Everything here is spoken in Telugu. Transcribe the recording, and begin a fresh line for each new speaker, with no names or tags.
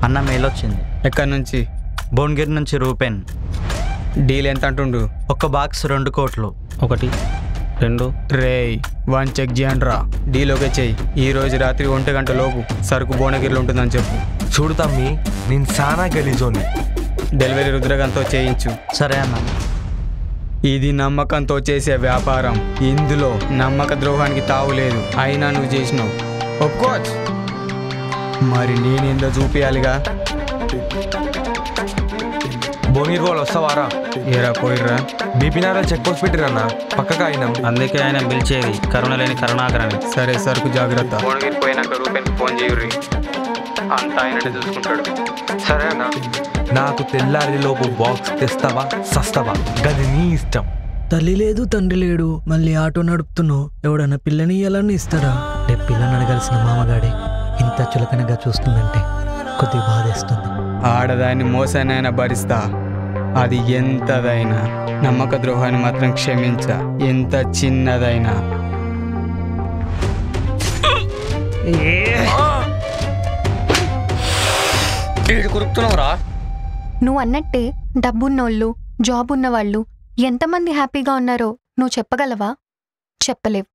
అన్న మెయిల్ వచ్చింది.
ఎక్కడి నుంచి?
భువనగిరి నుంచి రూపెన్.
డీల్ ఎంత అంటుండు?
ఒక బాక్స్ 2 కోట్లు.
1 2
రేయ్ 1 చెక్ చేయండి రా. డీల్ ఓకే చెయ్యి. ఈ రోజు రాత్రి 1 గంట లోపు సరుకు భువనగిరిలో ఉంటుందని చెప్పు.
చూడు తమ్మి, నేను సానా గలీజోని.
డెలివరీ రుద్రగంతో చేయించు.
సరే అన్న.
ఇది నమ్మకంతో చేసే వ్యాపారం. ఇందులో నమ్మక ద్రోహానికి తావులేదు. అయినా నువ్వు చేసినావు, ఒప్పుకోవచ్చు. మరి నేనేందో చూపియాలిగా.
భువనగిరి వాళ్ళు వస్తావారా?
ఏరా పోయిర్రా.
బీపీనారా చెక్ పోస్ట్ పెట్టిరన్నా, పక్కగా అయినాం.
అందుకే ఆయన పిలిచేది కరుణ లేని కరుణాకరని.
సరే సరుకు జాగ్రత్త. భువనగిరి పోయినాక రూపాయలు ఫోన్ చేయుర్రి, అంతా ఆయననే చూసుకుంటాడు.
సరే అన్న. నాకు తెల్లారిలోపు బాక్స్ తెస్తావా సస్తావా, గది నీ ఇష్టం.
తల్లి లేదు తండ్రి లేడు, మళ్ళీ ఆటో నడుపుతున్నావు. ఎవడన్నా పిల్లని ఇయ్యాలని ఇస్తారా? రేపు పిల్లని అడగాల్సిన మామగాడే ఇంత చులకనగా చూస్తుందంటే కొద్దిగా బాధేస్తుంది.
ఆడదాన్ని మోసానైనా భరిస్తా, అది ఎంతదైనా. నమ్మక ద్రోహాన్ని మాత్రం క్షమించా, ఎంత చిన్నదైనా.
నువ్వు అన్నట్టే డబ్బున్నోళ్ళు, జాబ్ ఉన్నవాళ్ళు ఎంతమంది హ్యాపీగా ఉన్నారో నువ్వు చెప్పగలవా? చెప్పలేవు.